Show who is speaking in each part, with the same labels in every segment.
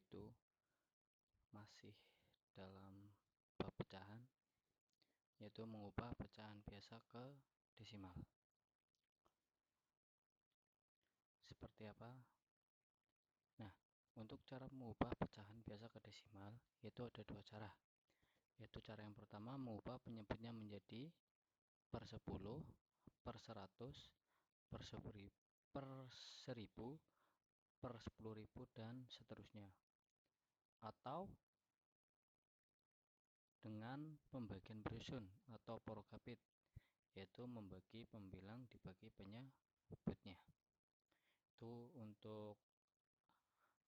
Speaker 1: yaitu masih dalam bab pecahan, yaitu mengubah pecahan biasa ke desimal. Seperti apa? Nah, untuk cara mengubah pecahan biasa ke desimal, yaitu ada dua cara. Yaitu cara yang pertama, mengubah penyebutnya menjadi per 10, per 100, per 1000, per 10.000, dan seterusnya. Atau dengan pembagian Bryson atau Porokapit, yaitu membagi pembilang dibagi penyebutnya. Itu untuk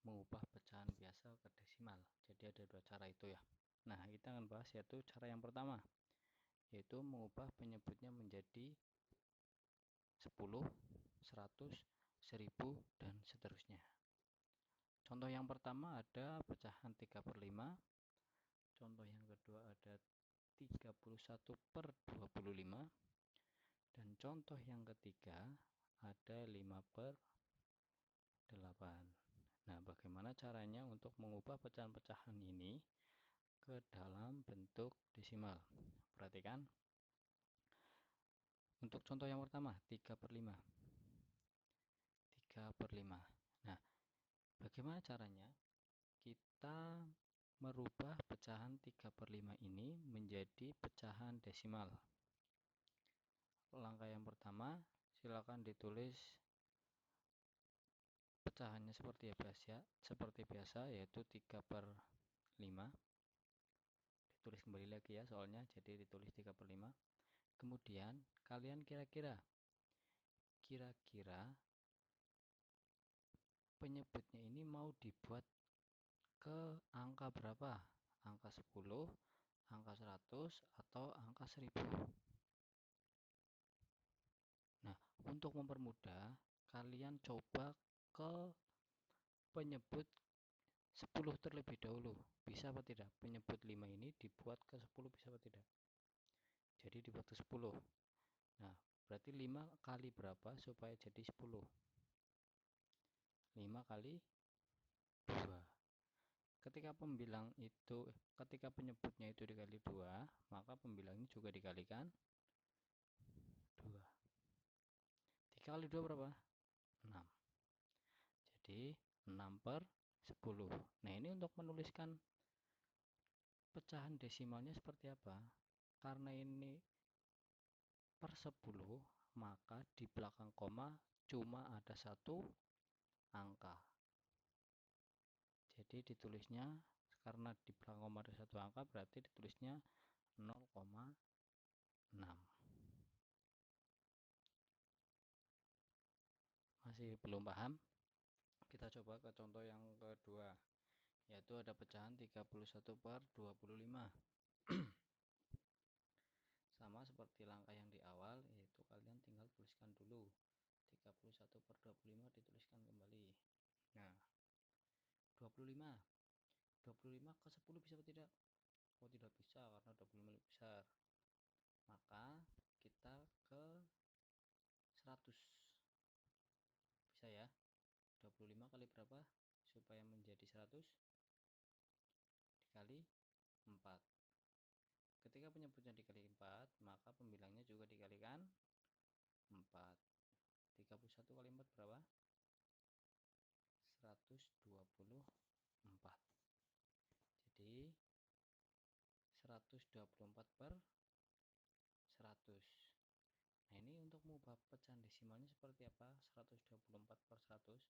Speaker 1: mengubah pecahan biasa ke desimal. Jadi ada dua cara itu ya. Nah, kita akan bahas yaitu cara yang pertama, yaitu mengubah penyebutnya menjadi 10, 100, 1000, dan seterusnya. Contoh yang pertama ada pecahan 3/5. Contoh yang kedua ada 31/25. Dan contoh yang ketiga ada 5/8. Nah, bagaimana caranya untuk mengubah pecahan-pecahan ini ke dalam bentuk desimal? Perhatikan. Untuk contoh yang pertama, 3/5. 3/5. Nah, bagaimana caranya kita merubah pecahan 3/5 ini menjadi pecahan desimal? Langkah yang pertama, silakan ditulis pecahannya seperti biasa, yaitu 3/5. Ditulis kembali lagi ya soalnya, jadi ditulis 3/5. Kemudian kalian kira-kira penyebutnya ini mau dibuat ke angka berapa? Angka 10, angka 100, atau angka 1000? Nah, untuk mempermudah, kalian coba ke penyebut 10 terlebih dahulu. Bisa apa tidak? Penyebut 5 ini dibuat ke 10, bisa apa tidak? Jadi dibuat ke 10. Nah, berarti 5 kali berapa supaya jadi 10? 5 kali 2. Ketika penyebutnya itu dikali 2, maka pembilangnya juga dikalikan 2. 3 kali 2 berapa? 6. Jadi 6/10. Nah, ini untuk menuliskan pecahan desimalnya seperti apa? Karena ini per 10, maka di belakang koma cuma ada satu angka. Jadi ditulisnya, karena di belakang koma ada satu angka, berarti ditulisnya 0,6. Masih belum paham? Kita coba ke contoh yang kedua, yaitu ada pecahan 31/25. Sama seperti langkah yang di awal, yaitu kalian tinggal tuliskan dulu 31/25, dituliskan kembali. Nah, 25 ke 10 bisa atau tidak? Oh, tidak bisa karena 25 lebih besar. Maka kita ke 100. Bisa ya? 25 kali berapa supaya menjadi 100? Dikali 4. Ketika penyebutnya dikali 4, maka pembilangnya juga dikalikan 4. 31 kali 4 berapa? 124. Jadi 124/100. Nah, ini untuk mengubah pecahan desimalnya seperti apa? 124/100.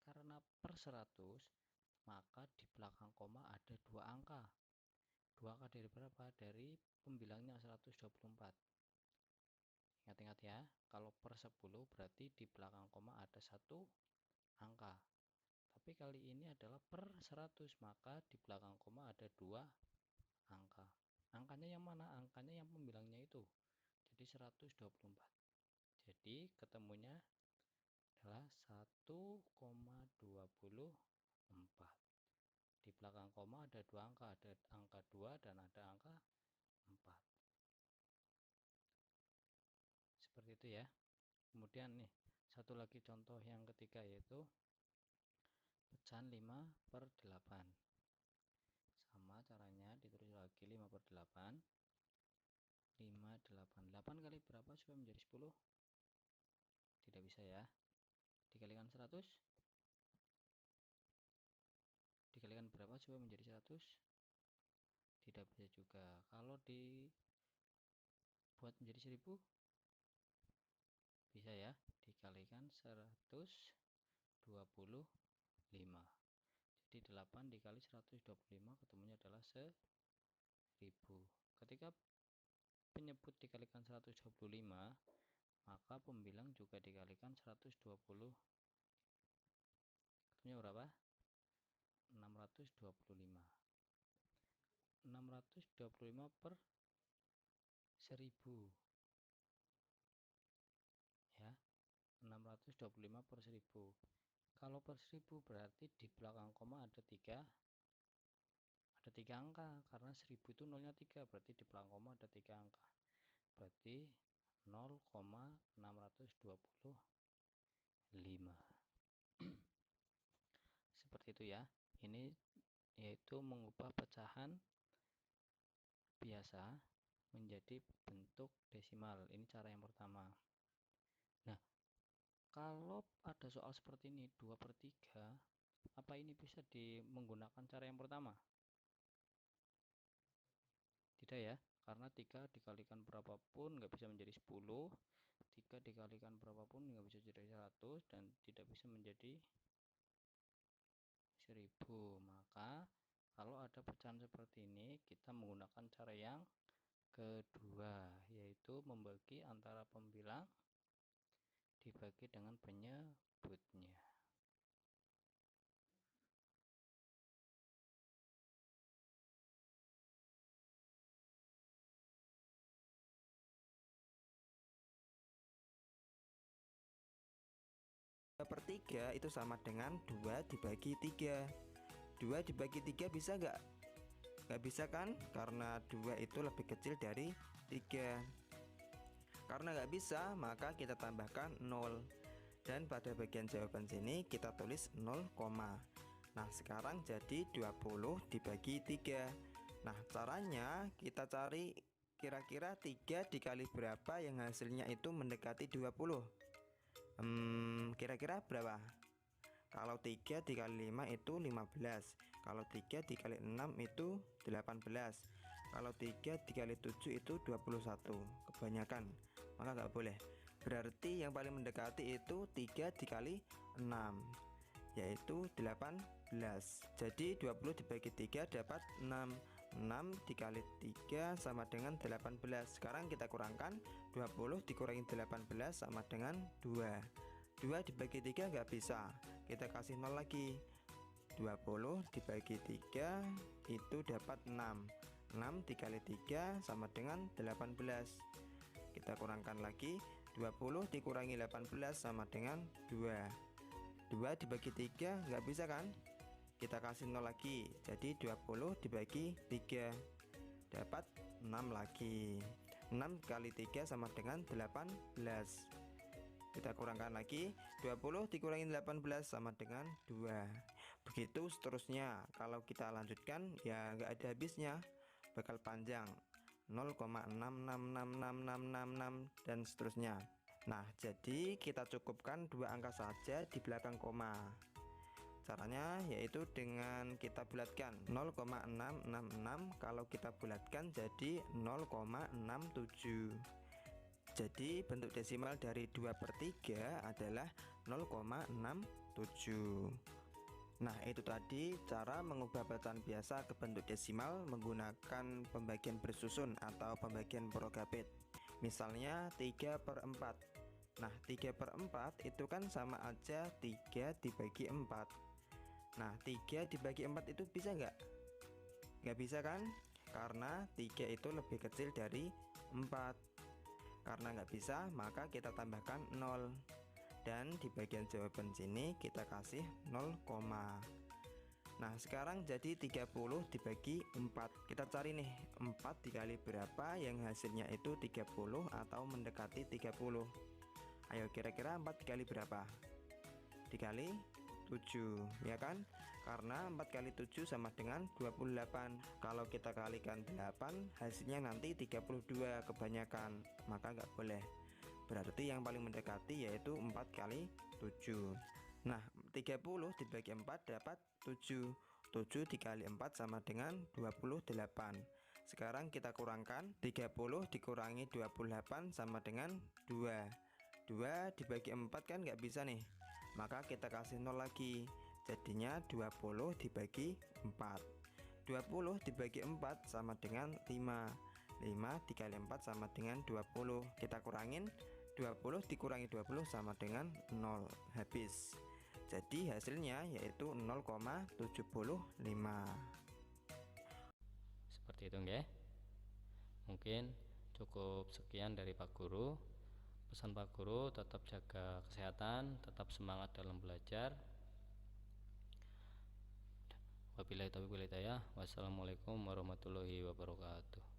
Speaker 1: Karena per 100, maka di belakang koma ada dua angka. Dua angka dari berapa? Dari pembilangnya 124. Ingat-ingat ya, kalau per 10 berarti di belakang koma ada satu angka. Tapi kali ini adalah per 100, maka di belakang koma ada dua angka. Angkanya yang mana? Angkanya yang pembilangnya itu. Jadi 124. Jadi ketemunya adalah 1,24. Di belakang koma ada dua angka, ada angka 2 dan ada angka 4. Seperti itu ya. Kemudian nih, satu lagi contoh yang ketiga, yaitu pecahan 5/8. Sama caranya ditulis lagi 5/8. 8 kali berapa supaya menjadi 10? Tidak bisa ya. Dikalikan 100. Dikalikan berapa supaya menjadi 100? Tidak bisa juga. Kalau dibuat menjadi 1000? Bisa ya. Dikalikan 125. Jadi 8 dikali 125 ketemunya adalah 1000. Ketika penyebut dikalikan 125, maka pembilang juga dikalikan 120. Ketemunya berapa? 625. 625 per 1000 ya. 625 per 1000. Kalau per 1000 berarti di belakang koma ada 3 angka, karena 1000 itu nolnya 3, berarti di belakang koma ada 3 angka. Berarti 0,625. Seperti itu ya. Ini yaitu mengubah pecahan biasa menjadi bentuk desimal. Ini cara yang pertama. Nah, kalau ada soal seperti ini 2/3, apa ini bisa menggunakan cara yang pertama? Tidak ya, karena 3 dikalikan berapapun nggak bisa menjadi 10, 3 dikalikan berapapun nggak bisa jadi 100, dan tidak bisa menjadi 1000. Maka kalau ada pecahan seperti ini, kita menggunakan cara yang kedua, yaitu membagi antara pembilang dibagi dengan penyebutnya.
Speaker 2: Per 3 itu sama dengan 2 dibagi 3. 2 dibagi 3 bisa nggak? Nggak bisa kan? Karena 2 itu lebih kecil dari 3. Karena nggak bisa, maka kita tambahkan 0. Dan pada bagian jawaban sini kita tulis 0, nah sekarang jadi 20 dibagi 3. Nah caranya kita cari kira-kira 3 dikali berapa yang hasilnya itu mendekati 20. Kira-kira berapa? Kalau 3 dikali 5 itu 15. Kalau 3 dikali 6 itu 18. Kalau 3 dikali 7 itu 21. Kebanyakan, maka nggak boleh. Berarti yang paling mendekati itu 3 dikali 6, yaitu 18. Jadi 20 dibagi 3 dapat 6. 6 dikali 3 sama dengan 18. Sekarang kita kurangkan, 20 dikurangi 18 sama dengan 2. 2 dibagi 3 nggak bisa, kita kasih 0 lagi. 20 dibagi 3 itu dapat 6. 6 dikali 3 sama dengan 18. Kita kurangkan lagi, 20 dikurangi 18 sama dengan 2. 2 dibagi 3 nggak bisa kan, kita kasih 0 lagi. Jadi 20 dibagi 3 dapat 6 lagi. 6 kali 3 sama dengan 18. Kita kurangkan lagi, 20 dikurangi 18 sama dengan 2. Begitu seterusnya. Kalau kita lanjutkan ya nggak ada habisnya, bakal panjang, 0,6666666 dan seterusnya. Nah jadi kita cukupkan 2 angka saja di belakang koma. Caranya yaitu dengan kita bulatkan 0,666, kalau kita bulatkan jadi 0,67. Jadi bentuk desimal dari 2/3 adalah 0,67. Nah itu tadi cara mengubah pecahan biasa ke bentuk desimal menggunakan pembagian bersusun atau pembagian Prokabit. Misalnya 3/4. Nah 3/4 itu kan sama aja 3 dibagi 4. Nah 3 dibagi 4 itu bisa nggak? Nggak bisa kan? Karena 3 itu lebih kecil dari 4. Karena nggak bisa, maka kita tambahkan 0. Dan di bagian jawaban sini kita kasih 0, nah sekarang jadi 30 dibagi 4. Kita cari nih 4 dikali berapa yang hasilnya itu 30 atau mendekati 30. Ayo kira-kira 4 dikali berapa? Dikali 7 ya kan, karena 4 kali 7 sama dengan 28. Kalau kita kalikan 8 hasilnya nanti 32 kebanyakan, maka nggak boleh. Berarti yang paling mendekati yaitu 4 kali 7. Nah 30 dibagi 4 dapat 7. 7 dikali 4 sama dengan 28. Sekarang kita kurangkan, 30 dikurangi 28 sama dengan 2. 2 dibagi 4 kan nggak bisa nih, maka kita kasih 0 lagi, jadinya 20 dibagi 4. 20 dibagi 4 sama dengan 5. 5 dikali 4 sama dengan 20. Kita kurangin, 20 dikurangi 20 sama dengan 0, habis. Jadi hasilnya yaitu 0,75.
Speaker 1: Seperti itu nggih. Mungkin cukup sekian dari Pak Guru. Pesan Pak Guru, tetap jaga kesehatan, tetap semangat dalam belajar. Wabillahi taufiq wal hidayah. Wassalamualaikum warahmatullahi wabarakatuh.